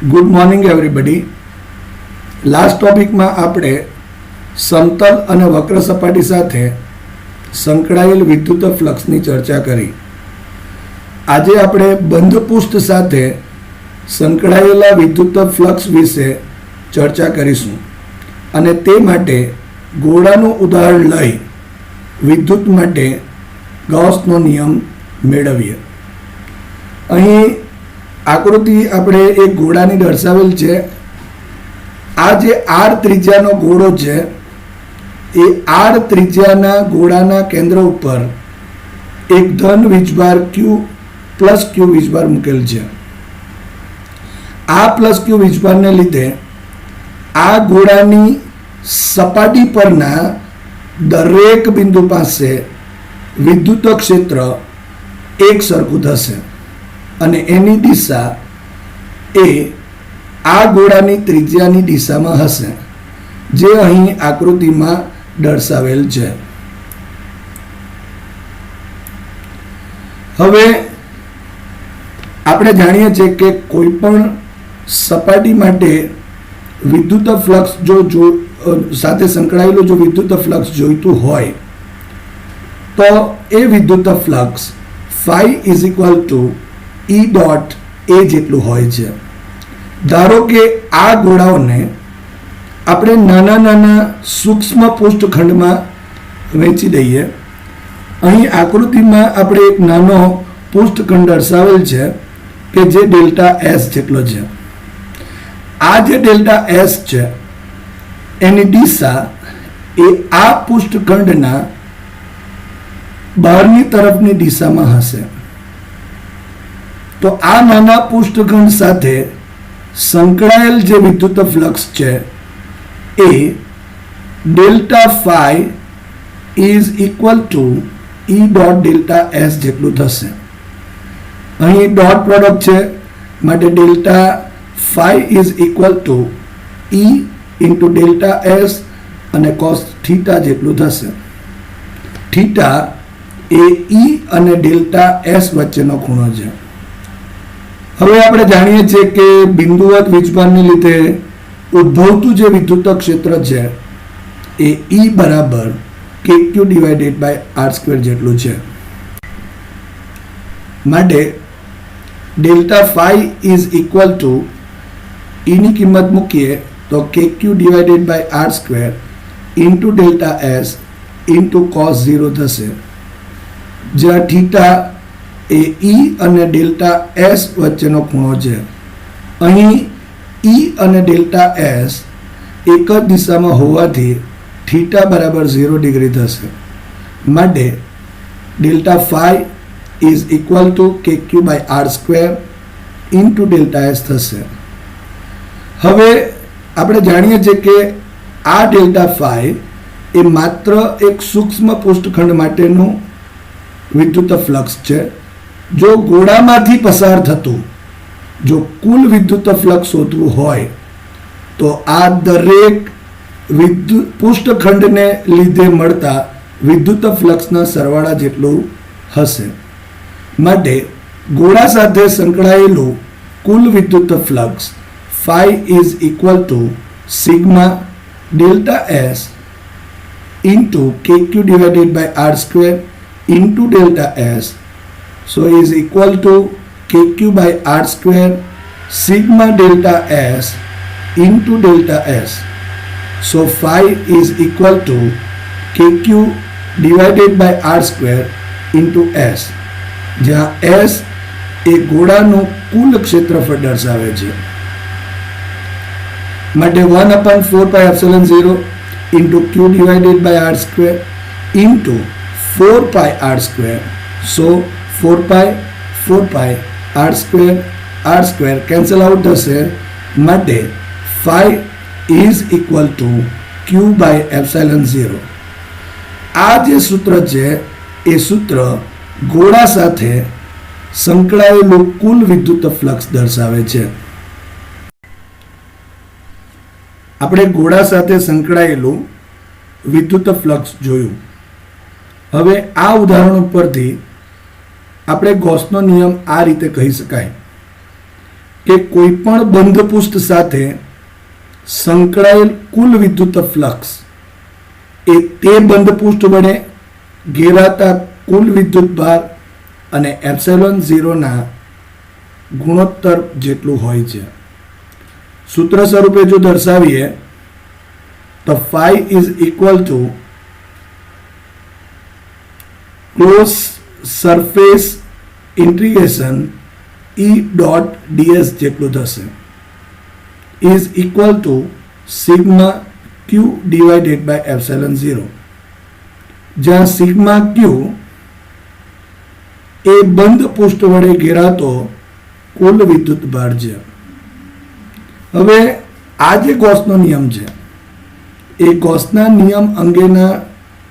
Good morning everybody. Last ટોપિકમાં આપણે સમતલ અને વક્ર સપાટી સાથે સંકળાયેલ વિદ્યુત ફ્લક્સની ચર્ચા કરી. આજે આપણે બંધ પૃષ્ઠ સાથે સંકળાયેલા વિદ્યુત ફ્લક્સ વિશે ચર્ચા કરીશું અને તે માટે ગોળાનું ઉદાહરણ લઈ વિદ્યુત માટે ગૌસનો નિયમ મેળવીએ. અહીં આકૃતિ આપણે એક ગોળાની દર્શાવેલ છે. આ જે આર ત્રિજ્યાનો ગોળો છે એ આર ત્રિજ્યાના ગોળાના કેન્દ્ર ઉપર એક ધન વીજભાર ક્યુ પ્લસ ક્યુ વીજભાર મૂકેલ છે. આ પ્લસ ક્યુ વીજભારને લીધે આ ગોળાની સપાટી પરના દરેક બિંદુ પાસે વિદ્યુત ક્ષેત્ર એક સરખું થશે અને એની દિશા એ આ ગોળાની ત્રિજ્યાની દિશામાં હશે, જે અહીં આકૃતિમાં દર્શાવેલ છે. હવે આપણે જાણીએ છીએ કે કોઈ પણ સપાટી માટે વિદ્યુત ફ્લક્સ જો સાથે સંકળાયેલું જો વિદ્યુત ફ્લક્સ જોઈતું હોય તો એ વિદ્યુત flux phi is equal to E dot A જેટલું હોય છે. ધારો કે આ ગોળાઓને આપણે નાના નાના સૂક્ષ્મ પૃષ્ઠખંડમાં વહેંચી દઈએ. અહીં આકૃતિમાં આપણે એક નાનો પૃષ્ઠખંડ દર્શાવેલ છે કે જે ડેલ્ટા એસ જેટલો છે. આ જે ડેલ્ટા એસ છે એની દિશા એ આ પૃષ્ઠખંડના બહારની તરફની દિશામાં હશે. તો આ નાના પૃષ્ઠખંડ સાથે સંકળાયેલ જે વિદ્યુત ફ્લક્સ છે એ delta phi is equal to E dot delta S જેટલું થશે. અહીં ડોટ પ્રોડક્ટ છે માટે delta phi is equal to E into delta S અને કોસ થીટા જેટલું થશે. થીટા એ E અને ડેલ્ટા એસ વચ્ચેનો ખૂણો છે. હવે આપણે જાણીએ છીએ કે બિંદુવત વીજભારને લીધે ઉદ્ભવતું જે વિદ્યુત ક્ષેત્ર છે એ E બરાબર KQ divided by R square જેટલું છે. માટે delta phi is equal to E ની કિંમત મૂકીએ તો KQ divided by R square into delta S into cos 0 થશે, જ્યાં થીટા એ E અને ડેલ્ટા એસ વચ્ચેનો ખૂણો છે. અહીં E અને ડેલ્ટા એસ એક જ દિશામાં હોવાથી થીટા બરાબર 0 ડિગ્રી થશે. માટે delta phi is equal to KQ by R square into delta S થશે. હવે આપણે જાણીએ છીએ કે આ ડેલ્ટા ફાઈ એ માત્ર એક સૂક્ષ્મ પૃષ્ઠખંડ માટેનું વિદ્યુત ફ્લક્સ છે. જો ગોળામાંથી પસાર થતું જો કુલ વિદ્યુત ફ્લક્સ શોધવું હોય તો આ દરેક પૃષ્ઠખંડને લીધે મળતા વિદ્યુત ફ્લક્સના સરવાળા જેટલું હશે. માટે ગોળા સાથે સંકળાયેલું કુલ વિદ્યુત flux phi is equal to sigma delta S into KQ divided by R square into delta S. So is equal to KQ by R square sigma delta S into delta S. So phi is equal to KQ divided by R square into S, જ્યાં S એ ગોળાનું કુલ ક્ષેત્રફળ દર્શાવે છે. માટે 1/4πε0 into Q divided by R square into 4π R square. So 4π r square cancel out થશે. માટે phi is equal to Q by epsilon 0. આ જે સૂત્ર છે એ સૂત્ર ગોળા સાથે સંકળાયેલું કુલ વિદ્યુત ફ્લક્સ દર્શાવે છે. આપણે ગોળા સાથે સંકળાયેલું વિદ્યુત ફ્લક્સ જોયું. હવે આ ઉદાહરણ પરથી આપણે ગૌસનો નિયમ આ રીતે કહી શકાય કે કોઈ પણ બંધ પૃષ્ઠ સાથે સંકળાયેલ કુલ વિદ્યુત ફ્લક્સ એ તે બંધ પૃષ્ઠ વડે ઘેરાતા કુલ વિદ્યુત ભાર અને એપ્સિલોન 0 ગુણોત્તર જેટલું હોય છે. સૂત્ર સ્વરૂપે જો દર્શાવીએ તો phi is equal to closed surface integration E dot ds જેટલું થશે, is equal to sigma q divided by epsilon 0, જ્યાં sigma q એ બંધ પૃષ્ઠ વડે ઘેરાતો કુલ વિદ્યુત ભાર છે. હવે આ જે ગૌસનો નિયમ છે એ ગૌસના નિયમ અંગેના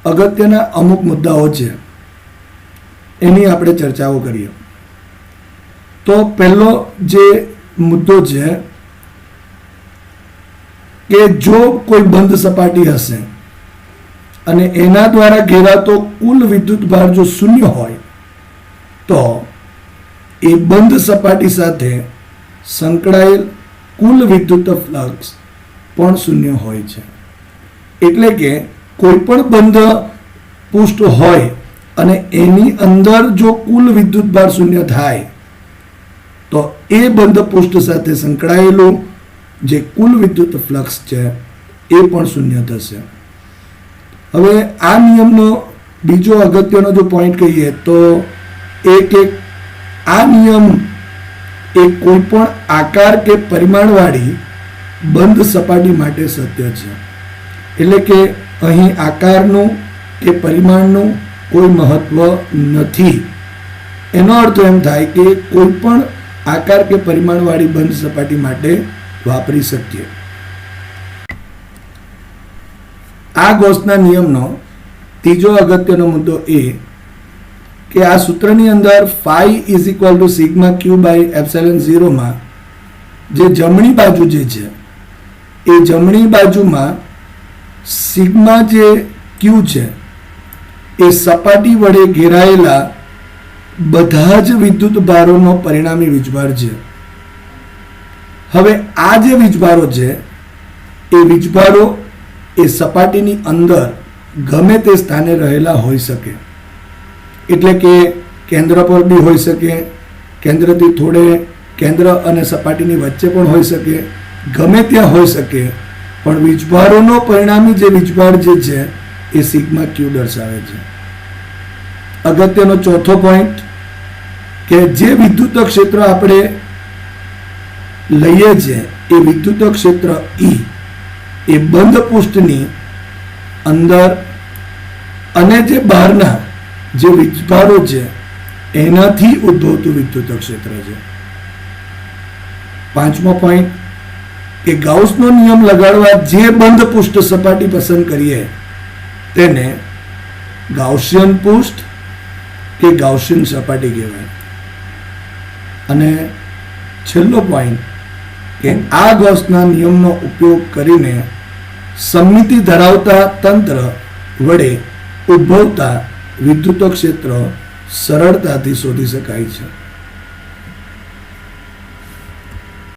અગત્યના અમુક મુદ્દાઓ છે, એની આપણે ચર્ચાઓ કરીએ. તો પહેલો જે મુદ્દો છે કે જો કોઈ બંધ સપાટી હશે અને એના દ્વારા ઘેરાતો કુલ વિદ્યુત ભાર જો શૂન્ય હોય તો એ બંધ સપાટી સાથે સંકળાયેલ કુલ વિદ્યુત ફ્લક્સ પણ શૂન્ય હોય છે. એટલે કે કોઈ પણ બંધ પૃષ્ઠ હોય અને એની અંદર જો કુલ વિદ્યુત ભાર શૂન્ય થાય તો એ બંધ પૃષ્ઠ સાથે સંકળાયેલું જે કુલ વિદ્યુત ફ્લક્સ છે એ પણ શૂન્ય થશે. હવે આ નિયમનો બીજો અગત્યનો જો પોઈન્ટ કહીએ તો એ કે આ નિયમ એ કોઈ પણ આકાર કે પરિમાણવાળી બંધ સપાટી માટે સત્ય છે. એટલે કે અહીં આકારનું કે પરિમાણનું કોઈ મહત્વ નથી. એનો અર્થ એમ થાય કે કોઈ પણ આકાર કે પરિમાણવાળી બંધ સપાટી માટે વાપરી શકીએ. આ ગૌસના નિયમનો ત્રીજો અગત્યનો મુદ્દો એ કે આ સૂત્રની અંદર phi is equal to sigma q by epsilon 0 માં જે જમણી બાજુ જે છે એ જમણી બાજુમાં સિગ્મા જે q છે એ સપાટી વડે ઘેરાયેલા બધા જ વિદ્યુત ભારોનો પરિણામી વીજભાર છે. હવે આ જે વીજભારો છે એ વીજભારો એ સપાટીની અંદર ગમે તે સ્થાને રહેલા હોઈ શકે. એટલે કે કેન્દ્ર પર બી હોઈ શકે, કેન્દ્રથી થોડે કેન્દ્ર અને સપાટીની વચ્ચે પણ હોઈ શકે, ગમે ત્યાં હોઈ શકે, પણ વીજભારોનો પરિણામી જે વીજભાર જે છે એ સિગ્મા ક્યુ દર્શાવે છે. અગત્યનો ચોથો પોઈન્ટ કે જે વિદ્યુત ક્ષેત્ર આપણે લઈએ છીએ એ વિદ્યુત ક્ષેત્ર E એ બંધ પૃષ્ઠની અંદર અને જે બહારના જે વીજભારો છે એનાથી ઉદ્ભવતું વિદ્યુત ક્ષેત્ર છે. પાંચમો પોઈન્ટ કે ગાઉસનો નિયમ લગાડવા જે બંધ પૃષ્ઠ સપાટી પસંદ કરીએ તેને ગાઉસિયન પૃષ્ઠ કે ગાઉસિયન સપાટી કહેવાય. અને છેલ્લો પોઈન્ટ કે આ ગૌસના નિયમનો ઉપયોગ કરીને સમમિતિ ધરાવતા તંત્ર વડે ઉદ્ભવતા વિદ્યુત ક્ષેત્ર સરળતાથી શોધી શકાય છે.